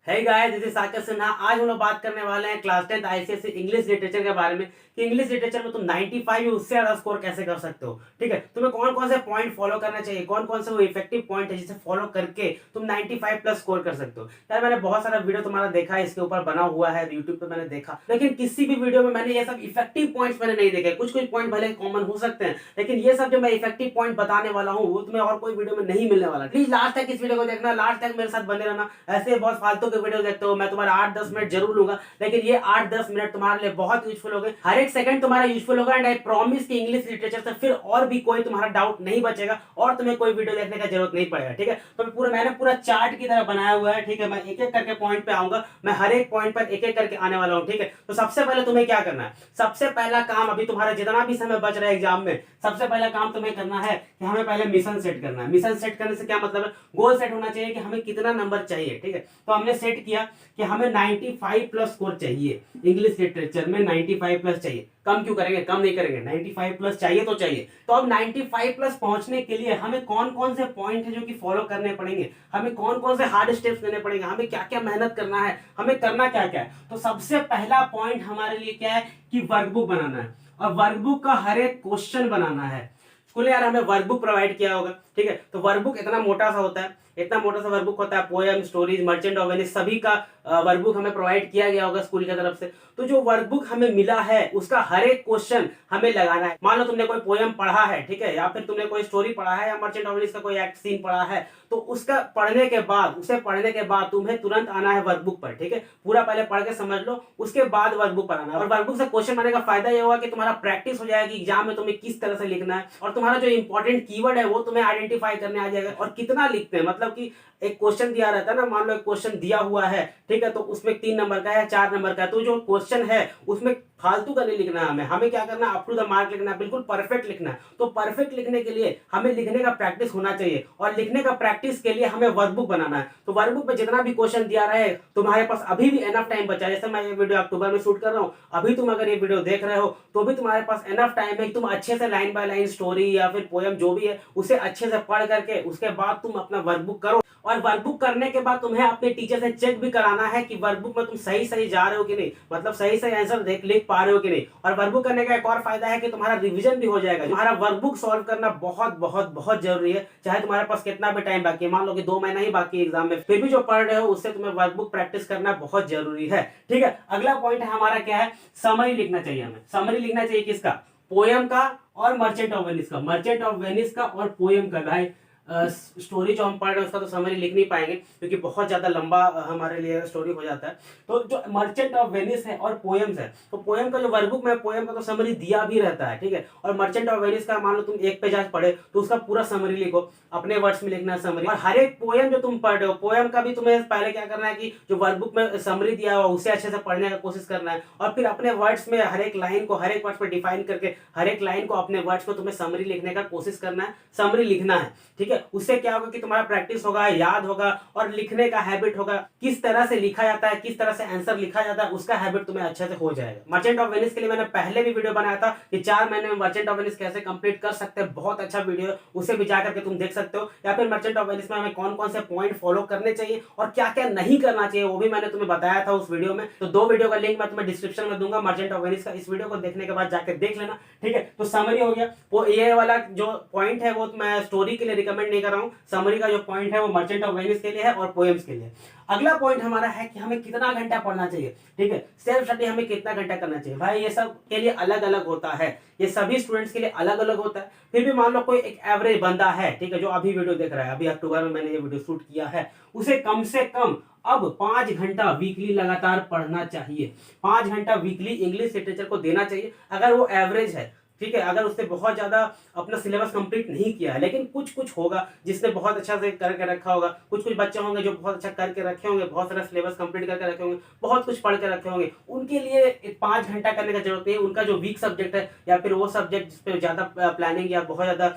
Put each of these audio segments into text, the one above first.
है guys, this is Saket Sinha. आज हम लोग बात करने वाले हैं class 10th ICSE English literature के बारे में कि इंग्लिश लिटरेचर में तुम 95 या उससे ज्यादा स्कोर कैसे कर सकते हो। ठीक है, तुम्हें कौन कौन से पॉइंट फॉलो करना चाहिए, कौन कौन से वो इफेक्टिव पॉइंट है जिसे फॉलो करके तुम 95 प्लस स्कोर कर सकते हो। यार मैंने बहुत सारा वीडियो तुम्हारा देखा है, इसके ऊपर बना हुआ है, यूट्यूब पे मैंने देखा, लेकिन किसी भी वीडियो में मैंने ये सब इफेक्टिव पॉइंट्स मैंने नहीं देखे। कुछ कुछ पॉइंट भले कॉमन हो सकते हैं, लेकिन ये सब जो मैं इफेक्टिव पॉइंट बताने वाला हूँ वो तुम्हें और कोई वीडियो में नहीं मिलने वाला। प्लीज लास्ट तक इस वीडियो को देखना, लास्ट तक मेरे साथ बने रहना। ऐसे बहुत फालतू के वीडियो देखते हो, मैं तुम्हारा 8-10 मिनट जरूर लूंगा, लेकिन ये 8-10 मिनट तुम्हारे लिए बहुत यूजफुल हो गए। हर एक सेकंड तुम्हारा यूजफुल होगा एंड आई प्रॉमिस कि इंग्लिश लिटरेचर से फिर और भी कोई तुम्हारा डाउट नहीं बचेगा और तुम्हें कोई वीडियो देखने का जरूरत नहीं पड़ेगा। ठीक है, तो मैंने पूरा चार्ट की तरह बनाया हुआ है। ठीक है, मैं एक एक करके पॉइंट पे आऊंगा, मैं हर एक पॉइंट पर एक एक करके आने वाला हूं। ठीक है, तो सबसे पहले तुम्हें क्या करना है, सबसे पहला काम, अभी तुम्हारा जितना भी समय बच रहा है एग्जाम में, सबसे पहला काम तुम्हें करना है कि हमें पहले मिशन सेट करना है। मिशन सेट करने से क्या मतलब है, गोल सेट होना चाहिए कि हमें कितना नंबर चाहिए। ठीक है, तो हमने सेट किया कि हमें 95 प्लस स्कोर चाहिए, इंग्लिश लिटरेचर में 95 प्लस चाहिए। कम क्यों करेंगे, कम नहीं करेंगे, 95 प्लस चाहिए तो चाहिए। तो अब 95 प्लस पहुंचने के लिए हमें कौन कौन से पॉइंट है जो कि फॉलो करने पड़ेंगे, हमें कौन कौन से हार्ड स्टेप्स लेने पड़ेंगे, हमें क्या क्या मेहनत करना है, हमें करना क्या क्या है। तो सबसे पहला पॉइंट हमारे लिए क्या है कि वर्कबुक बनाना है, और वर्कबुक का हर एक क्वेश्चन बनाना है। स्कूल ने यार हमें वर्कबुक प्रोवाइड किया होगा। ठीक है, तो वर्कबुक इतना मोटा सा होता है, इतना मोटा सा वर्कबुक होता है, poem, stories, merchant of Venice सभी का वर्कबुक हमें प्रोवाइड किया गया होगा स्कूल की तरफ से। तो जो वर्कबुक हमें मिला है उसका हर एक क्वेश्चन हमें लगाना है। मान लो तुमने कोई पोएम पढ़ा है, ठीक है, या फिर तुमने कोई स्टोरी पढ़ा है या मर्चेंट ऑफ वेनिस का कोई एक्ट सीन पढ़ा है, तो उसका पढ़ने के बाद, उसे पढ़ने के बाद तुम्हें तुरंत आना है वर्कबुक पर। ठीक है, पूरा पहले पढ़ के समझ लो, उसके बाद वर्कबुक पर आना है। और वर्कबुक से क्वेश्चन बनाने का फायदा ये होगा कि तुम्हारा प्रैक्टिस हो जाएगी एग्जाम में तुम्हें किस तरह से लिखना है, और तुम्हारा जो इंपॉर्टेंट कीवर्ड है वो तुम्हें आइडेंटिफाई करने आ जाएगा। और कितना लिखते हैं, मतलब कि एक क्वेश्चन दिया रहता है ना, मान लो एक क्वेश्चन दिया हुआ है, ठीक है, तो उसमें 3 नंबर का है, 4 नंबर का है, तो जो क्वेश्चन है उसमें फालतू का नहीं लिखना है, हमें क्या करना है, अप टू द मार्क लिखना है, बिल्कुल परफेक्ट लिखना है। तो परफेक्ट लिखने के लिए हमें लिखने का प्रैक्टिस होना चाहिए, और लिखने का प्रैक्टिस के लिए हमें वर्कबुक बनाना है। तो वर्कबुक में जितना भी क्वेश्चन दिया रहे, तुम्हारे पास अभी भी एनफ टाइम बचा है। जैसे मैं ये वीडियो अक्टूबर में शूट कर रहा हूँ, अभी तुम अगर ये वीडियो देख रहे हो तो भी तुम्हारे पास एनफ टाइम है कि तुम अच्छे से लाइन बाय लाइन स्टोरी या फिर पोएम जो भी है उसे अच्छे से पढ़ करके उसके बाद तुम अपना वर्कबुक करो। और वर्कबुक करने के बाद तुम्हें अपने टीचर से चेक भी कराना है कि वर्कबुक में तुम सही सही जा रहे हो कि नहीं, मतलब सही सही आंसर लिख पा रहे हो कि नहीं। और वर्कबुक करने का एक और फायदा है कि तुम्हारा रिवीजन भी हो जाएगा। तुम्हारा वर्कबुक सॉल्व करना बहुत बहुत बहुत जरूरी है, चाहे तुम्हारे पास कितना भी टाइम बाकी है, मान लो कि 2 महीना ही बाकी है एग्जाम में, फिर भी जो पढ़ रहे हो उससे तुम्हें वर्कबुक प्रैक्टिस करना बहुत जरूरी है। ठीक है, अगला पॉइंट है हमारा क्या है, समरी लिखना चाहिए। हमें समरी लिखना चाहिए किसका, पोएम का और मर्चेंट ऑफ वेनिस का, मर्चेंट ऑफ वेनिस का और पोएम का। भाई स्टोरी जो हम पढ़ रहे हैं उसका तो समरी लिख नहीं पाएंगे क्योंकि बहुत ज्यादा लंबा हमारे लिए स्टोरी हो जाता है। तो जो मर्चेंट ऑफ वेनिस है और पोएम्स है, तो पोएम का जो वर्कबुक में पोएम का तो समरी दिया भी रहता है। ठीक है, और मर्चेंट ऑफ वेनिस का मान लो तुम एक पेज आज पढ़े तो उसका पूरा समरी लिखो, अपने वर्ड्स में लिखना है समरी। और हर एक पोएम जो तुम पढ़ रहे हो, पोएम का भी तुम्हें पहले क्या करना है कि जो वर्कबुक में समरी दिया हुआ उसे अच्छे से पढ़ने का कोशिश करना है, और फिर अपने वर्ड्स में हर एक लाइन को, हर एक वर्ड्स पर डिफाइन करके हर एक लाइन को अपने वर्ड्स में तुम्हें समरी लिखने का कोशिश करना है, समरी लिखना है। ठीक है, उससे क्या होगा कि तुम्हारा प्रैक्टिस होगा, याद होगा, और लिखने का हैबिट होगा, किस तरह से लिखा जाता है, किस तरह से आंसर लिखा जाता है, उसका हैबिट तुम्हें अच्छे से हो जाएगा। मर्चेंट ऑफ वेनिस के लिए मैंने पहले भी वीडियो बनाया था कि 4 महीने में मर्चेंट ऑफ वेनिस कैसे कंप्लीट कर सकते हैं, बहुत अच्छा वीडियो है, उसे भी जाकर के तुम देख सकते हो। या फिर मर्चेंट ऑफ वेनिस में हमें कौन कौन से पॉइंट फॉलो करने चाहिए और क्या क्या नहीं करना चाहिए वो भी मैंने तुम्हें बताया था उस वीडियो में। तो 2 वीडियो का लिंक मैं तुम्हें डिस्क्रिप्शन में दूंगा मर्चेंट ऑफ वेनिस का, इस वीडियो को देखने के बाद जाकर देख लेना। ठीक है, तो समरी हो गया, वो ये वाला जो पॉइंट है वो मैं स्टोरी के लिए रिकमेंड नहीं कर रहा हूँ, समरी का जो पॉइंट है वो मर्चेंट ऑफ वेनिस के लिए है और पोएम्स के लिए। अगला पॉइंट हमारा है कि हमें कितना घंटा पढ़ना चाहिए। ठीक है, सेल्फ स्टडी हमें कितना घंटा करना चाहिए। भाई ये सब के लिए अलग अलग होता है, ये सभी स्टूडेंट्स के लिए अलग अलग होता है। फिर भी मान लो कोई एक एवरेज बंदा है, ठीक है, जो अभी वीडियो देख रहा है, अभी अक्टूबर में मैंने ये वीडियो शूट किया है, उसे कम से कम अब 5 घंटा वीकली लगातार पढ़ना चाहिए। 5 घंटा वीकली इंग्लिश लिटरेचर को देना चाहिए अगर वो एवरेज है। ठीक है, अगर उसने बहुत ज्यादा अपना सिलेबस कंप्लीट नहीं किया है, लेकिन कुछ कुछ होगा जिसने बहुत अच्छा से करके रखा होगा, कुछ कुछ बच्चे होंगे जो बहुत अच्छा करके रखे होंगे, बहुत सारा सिलेबस कंप्लीट करके रखे होंगे, बहुत कुछ पढ़ के रखे होंगे, उनके लिए 5 घंटा करने का जरूरत नहीं है। उनका जो वीक सब्जेक्ट है या फिर वो सब्जेक्ट जिसपे ज्यादा प्लानिंग या बहुत ज्यादा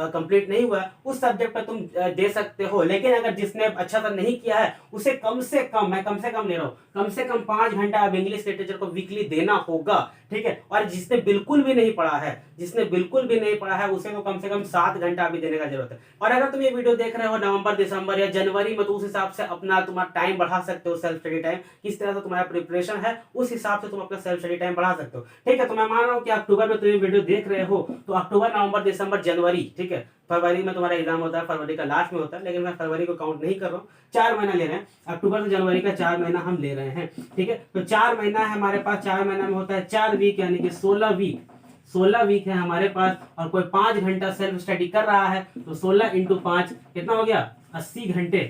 कंप्लीट नहीं हुआ है, उस सब्जेक्ट पर तुम दे सकते हो। लेकिन अगर जिसने अच्छा सा नहीं किया है उसे कम से कम, मैं कम से कम ले रहा हूँ, कम से कम 5 घंटा अब इंग्लिश लिटरेचर को वीकली देना होगा। ठीक है। और जिसने बिल्कुल भी नहीं पढ़ा है, जिसने बिल्कुल भी नहीं पढ़ा है, उसे तो कम से कम 7 घंटा अभी देने का जरूरत है। और अगर तुम ये वीडियो देख रहे हो नवंबर, दिसंबर या जनवरी में, तो उस हिसाब से अपना तुम्हारा टाइम बढ़ा सकते हो, सेल्फ स्टडी टाइम, किस तरह से तुम्हारा प्रिपरेशन है उस हिसाब से तुम अपना सेल्फ स्टडी टाइम बढ़ा सकते हो, ठीक है। तो मैं मान रहा हूँ कि अक्टूबर में तुम ये वीडियो देख रहे हो, तो अक्टूबर, नवंबर, दिसंबर, जनवरी, ठीक है, फरवरी में तुम्हारा एग्जाम होता है, फरवरी का लास्ट में होता है, लेकिन मैं फरवरी को काउंट नहीं कर रहा हूँ, 4 महीना ले रहे हैं, अक्टूबर से जनवरी का 4 महीना हम ले रहे हैं, ठीक है। तो 4 महीना है हमारे पास, 4 महीना में होता है 4 वीक, यानी कि 16 वीक, 16 वीक है हमारे पास। और कोई 5 घंटा सेल्फ स्टडी कर रहा है, तो 16 इंटू 5 कितना हो गया, 80 घंटे,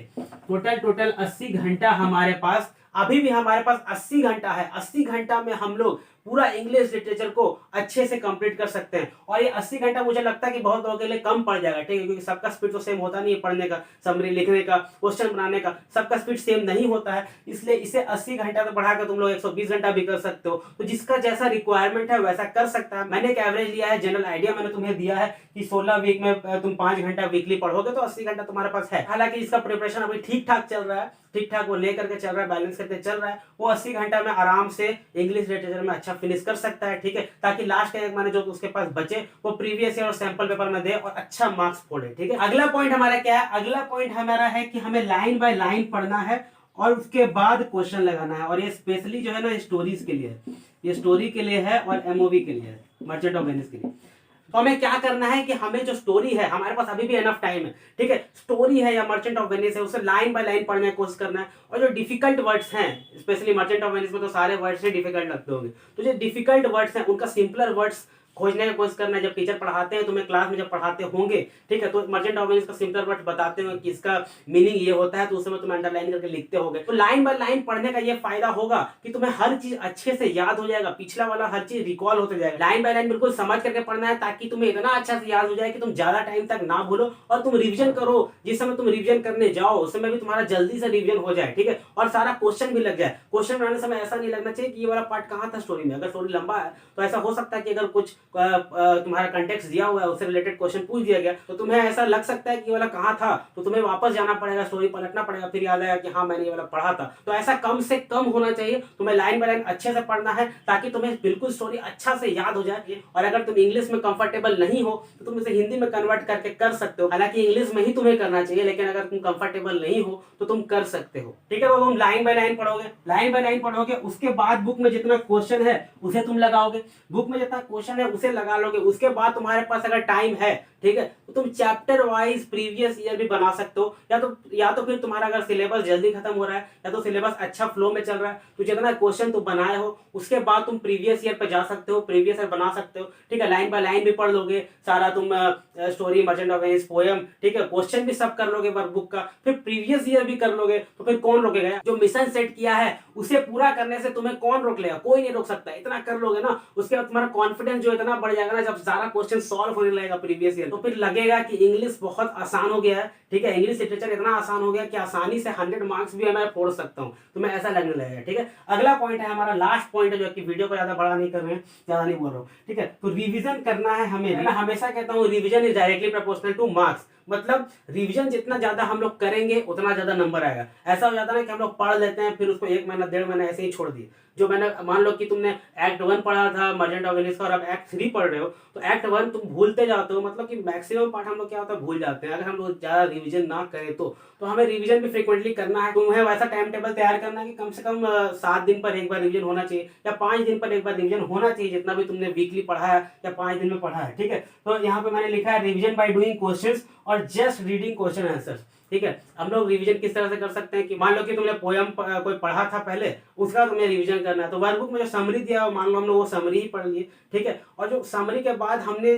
टोटल 80 घंटा हमारे पास। अभी भी हमारे पास 80 घंटा है, 80 घंटा में हम लोग पूरा इंग्लिश लिटरेचर को अच्छे से कंप्लीट कर सकते हैं। और ये 80 घंटा मुझे लगता है कि बहुत लोगों के लिए कम पड़ जाएगा, ठीक है, क्योंकि सबका स्पीड तो सेम होता नहीं है, पढ़ने का, समरी लिखने का, क्वेश्चन बनाने का, सबका स्पीड सेम नहीं होता है। इसलिए इसे 80 घंटा तक बढ़ाकर तुम लोग 120 घंटा भी कर सकते हो। तो जिसका जैसा रिक्वायरमेंट है वैसा कर सकता है। मैंने एक एवरेज लिया है, जनरल आइडिया मैंने तुम्हें दिया है कि 16 वीक में तुम 5 घंटा वीकली पढ़ोगे तो 80 घंटा तुम्हारे पास है। हालांकि इसका प्रिपरेशन अभी ठीक ठाक चल रहा है, ठीक ठाक वो लेकर के चल रहा है, बैलेंस करके चल रहा है। वो 80 घंटा में आराम से इंग्लिश लिटरेचर में अच्छा फिनिश कर सकता है, ठीक है, ताकि लास्ट का 1 महीने जो उसके पास बचे वो प्रीवियस ईयर और सैंपल पेपर में दे और अच्छा मार्क्स फोड़े, ठीक है। अगला पॉइंट हमारा क्या है, अगला पॉइंट हमारा है कि हमें लाइन बाय लाइन पढ़ना है और उसके बाद क्वेश्चन लगाना है। और ये स्पेशली जो है ना स्टोरीज के लिए है, ये स्टोरी के लिए है और एमओवी के लिए है, मर्चेंट ऑफ वेनिस के लिए। तो हमें क्या करना है कि हमें जो स्टोरी है, हमारे पास अभी भी एनफ टाइम है, ठीक है, स्टोरी है या मर्चेंट ऑफ वेनिस है, उसे लाइन बाय लाइन पढ़ने की कोशिश करना है। और जो डिफिकल्ट वर्ड्स हैं, स्पेशली मर्चेंट ऑफ वेनिस में तो सारे वर्ड्स ही डिफिकल्ट लगते होंगे, तो जो डिफिकल्ट वर्ड्स हैं उनका सिंपलर वर्ड्स खोजने की कोशिश करना है। जब टीचर पढ़ाते हैं, तुम्हें क्लास में जब पढ़ाते होंगे, ठीक है, तो मर्चेंट ऑफ वेनिस का सिंपलर वर्ड बताते हो कि इसका मीनिंग ये होता है, तो उस समय तुम अंडरलाइन करके लिखते होगे। तो लाइन बाय लाइन पढ़ने का ये फायदा होगा कि तुम्हें हर चीज अच्छे से याद हो जाएगा, पिछला वाला हर चीज रिकॉल होते जाएगा। लाइन बाय लाइन बिल्कुल समझ करके पढ़ना है, ताकि तुम्हें इतना अच्छा से याद हो जाए कि तुम ज्यादा टाइम तक ना भूलो और तुम रिविजन करो। जिस समय तुम रिविजन करने जाओ उस समय भी तुम्हारा जल्दी से रिविजन हो जाए, ठीक है, और सारा क्वेश्चन भी लग जाए। क्वेश्चन बनाने समय ऐसा नहीं लगना चाहिए कि ये वाला पार्ट कहाँ था स्टोरी में। अगर स्टोरी लंबा है तो ऐसा हो सकता है कि अगर कुछ तुम्हारा कंटेक्स्ट दिया हुआ है, उससे रिलेटेड क्वेश्चन पूछ दिया गया, तो तुम्हें ऐसा लग सकता है कि ये वाला कहाँ था, तो तुम्हें वापस जाना पड़ेगा, स्टोरी पलटना पड़ेगा, फिर याद आएगा कि हाँ मैंने ये वाला पढ़ा था। तो ऐसा कम से कम होना चाहिए। तुम्हें लाइन बाय लाइन अच्छे से पढ़ना है ताकि तुम्हें बिल्कुल स्टोरी अच्छा से याद हो जाए। और अगर तुम इंग्लिश में कंफर्टेबल नहीं हो तो तुम इसे हिंदी में कन्वर्ट करके कर सकते हो। हालांकि इंग्लिश में ही तुम्हें करना चाहिए, लेकिन अगर तुम कंफर्टेबल नहीं हो तो तुम कर सकते हो, ठीक है। तो तुम लाइन बाय लाइन पढ़ोगे, लाइन बाय लाइन पढ़ोगे, उसके बाद बुक में जितना क्वेश्चन है उसे तुम लगाओगे, बुक में जितना क्वेश्चन है उसे लगा लोगे। उसके बाद तुम्हारे पास अगर टाइम है, ठीक है, तो तुम चैप्टर वाइज प्रीवियस ईयर भी बना सकते हो, या तो फिर तुम्हारा अगर सिलेबस जल्दी खत्म हो रहा है या तो सिलेबस अच्छा फ्लो में चल रहा है, तो जितना क्वेश्चन तुम बनाए हो उसके बाद तुम प्रीवियस ईयर पे जा सकते हो, प्रीवियस ईयर बना सकते हो, ठीक है। लाइन बाय लाइन भी पढ़ लोगे सारा, तुम story, merchant of Venice, poem, ठीक है, क्वेश्चन भी सब कर लोगे वर्कबुक का, फिर प्रीवियस ईयर भी कर लोगे, तो फिर कौन रोकेगा। जो मिशन सेट किया है उसे पूरा करने से तुम्हें कौन रोक लेगा, कोई नहीं रोक सकता। इतना कर लोगे ना, उसके बाद तुम्हारा कॉन्फिडेंस जो इतना बढ़ जाएगा ना, जब सारा क्वेश्चन सॉल्व होने लगेगा प्रीवियस ईयर, तो फिर लगेगा कि इंग्लिश बहुत आसान हो गया है, ठीक है, इंग्लिश लिटरेचर इतना आसान हो गया कि आसानी से 100 मार्क्स भी मैं फोड़ सकता हूँ, तुम्हें ऐसा लगने लगेगा, ठीक है। अगला पॉइंट है हमारा, लास्ट पॉइंट है, जो कि वीडियो को ज्यादा बड़ा नहीं कर रहे हैं, ज्यादा नहीं बोल रहा हूँ, ठीक है। तो रिवीजन करना है हमें। मैं हमेशा कहता हूँ revision is directly proportional two marks. मतलब रिवीजन जितना ज्यादा हम लोग करेंगे उतना ज्यादा नंबर आएगा। ऐसा हो जाता है ना कि हम लोग पढ़ लेते हैं, फिर उसको 1 महीना 1.5 महीना ऐसे ही छोड़ दिए। जो मैंने, मान लो कि तुमने एक्ट 1 पढ़ा था मर्चेंट ऑफ वेनिस का और अब एक्ट 3 पढ़ रहे हो, तो एक्ट 1 तुम भूलते जाते हो। मतलब कि मैक्सिमम पार्ट हम लोग क्या होता है, भूल जाते हैं अगर हम लोग ज्यादा रिवीजन ना करें तो हमें रिवीजन भी फ्रीक्वेंटली करना है। तुम्हें वैसा टाइम टेबल तैयार करना है कि कम से कम 7 दिन पर एक बार रिवीजन होना चाहिए, या 5 दिन पर एक बार रिवीजन होना चाहिए, जितना भी तुमने वीकली पढ़ा है या 5 दिन में पढ़ा है, ठीक है। तो यहाँ पे मैंने लिखा है रिवीजन बाय डूइंग क्वेश्चंस और जस्ट रीडिंग क्वेश्चन आंसर्स, ठीक है। हम लोग रिवीजन किस तरह से कर सकते हैं कि मान लो कि तुमने पोयम कोई पढ़ा था पहले, उसका तुम्हें रिवीजन करना है, तो वर्कबुक में जो समरी दिया मान लो हमने वो समरी ही पढ़ लिए, ठीक है। और जो समरी के बाद हमने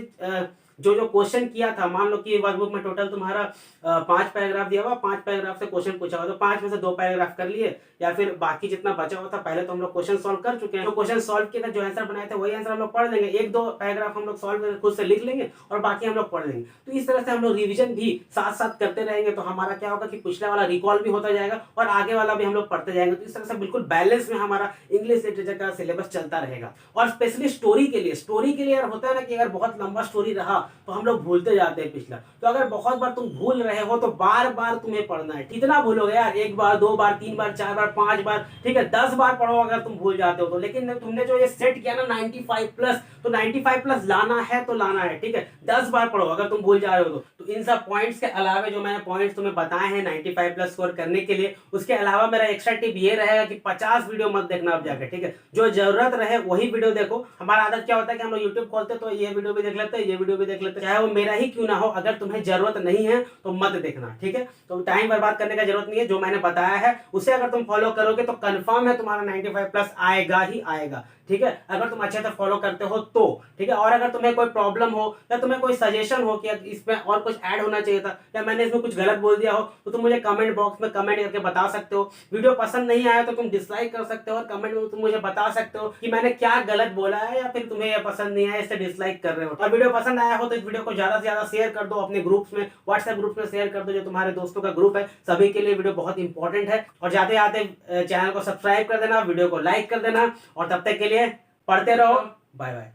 जो क्वेश्चन किया था, मान लो कि वर्कबुक में टोटल तुम्हारा 5 पैराग्राफ दिया हुआ, 5 पैराग्राफ से क्वेश्चन पूछा हुआ, तो 5 में से 2 पैराग्राफ कर लिए, या फिर बाकी जितना बचा हुआ था पहले तो हम लोग क्वेश्चन सॉल्व कर चुके हैं। जो क्वेश्चन सॉल्व किए थे, जो आंसर बनाए थे, वही आंसर हम लोग पढ़ लेंगे, 1-2 पैराग्राफ हम लोग सॉल्व करके खुद से लिख लेंगे और बाकी हम लोग पढ़ लेंगे। तो इस तरह से हम लोग रिविजन भी साथ साथ करते रहेंगे, तो हमारा क्या होगा कि पिछला वाला रिकॉल भी होता जाएगा और आगे वाला भी हम लोग पढ़ते जाएंगे। तो इस तरह से बिल्कुल बैलेंस में हमारा इंग्लिश लिटरेचर का सिलेबस चलता रहेगा। और स्पेशली स्टोरी के लिए यार होता है ना कि अगर बहुत लंबा स्टोरी रहा तो हम लोग भूलते जाते हैं पिछला। तो अगर बहुत बार तुम भूल रहे हो तो बार बार तुम्हें पढ़ना है। कितना भूलोगे यार, 1 बार 2 बार 3 बार 4 बार 5 बार, ठीक है 10 बार पढ़ो अगर तुम भूल जाते हो तो। लेकिन तुमने जो ये सेट किया ना 95 प्लस, तो 95 प्लस लाना है तो लाना है, ठीक है 10 बार पढ़ो अगर तुम भूल जा रहे हो तो इन सब पॉइंट्स के अलावा जो मैंने पॉइंट्स तुम्हें बताए हैं 95 प्लस स्कोर करने के लिए, उसके अलावा मेरा एक्स्ट्रा टिप ये रहेगा कि 50 वीडियो मत देखना अब जाकर, ठीक है जो जरूरत रहे वही वीडियो देखो। हमारा आदत क्या होता है कि हम लोग यूट्यूब खोलते तो ये वीडियो भी देख लेते हैं, ये वीडियो भी देख लेते हैं, चाहे वो मेरा ही क्यों ना हो। अगर तुम्हें जरूरत नहीं है तो मत देखना, ठीक है। तो टाइम बर्बाद करने का जरूरत नहीं है। जो मैंने बताया है उसे अगर तुम फॉलो करोगे तो कंफर्म है तुम्हारा 95 प्लस आएगा ही आएगा, ठीक है अगर तुम अच्छे से फॉलो करते हो तो, ठीक है। और अगर तुम्हें कोई प्रॉब्लम हो या तुम्हें कोई सजेशन हो कि इसमें और कुछ ऐड होना चाहिए था या मैंने इसमें कुछ गलत बोल दिया हो, तो तुम मुझे कमेंट बॉक्स में कमेंट करके बता सकते हो। वीडियो पसंद नहीं आया तो तुम डिसलाइक कर सकते हो और कमेंट में तुम मुझे बता सकते हो कि मैंने क्या गलत बोला है या फिर तुम्हें यह पसंद नहीं आया इससे डिसलाइक कर रहे हो। और वीडियो पसंद आया हो तो इस वीडियो को ज्यादा से ज्यादा शेयर कर दो अपने ग्रुप्स में, व्हाट्सएप ग्रुप में शेयर कर दो, जो तुम्हारे दोस्तों का ग्रुप है सभी के लिए वीडियो बहुत इंपॉर्टेंट है। और जाते जाते चैनल को सब्सक्राइब कर देना, वीडियो को लाइक कर देना और तब तक के लिए पढ़ते रहो। Bye bye.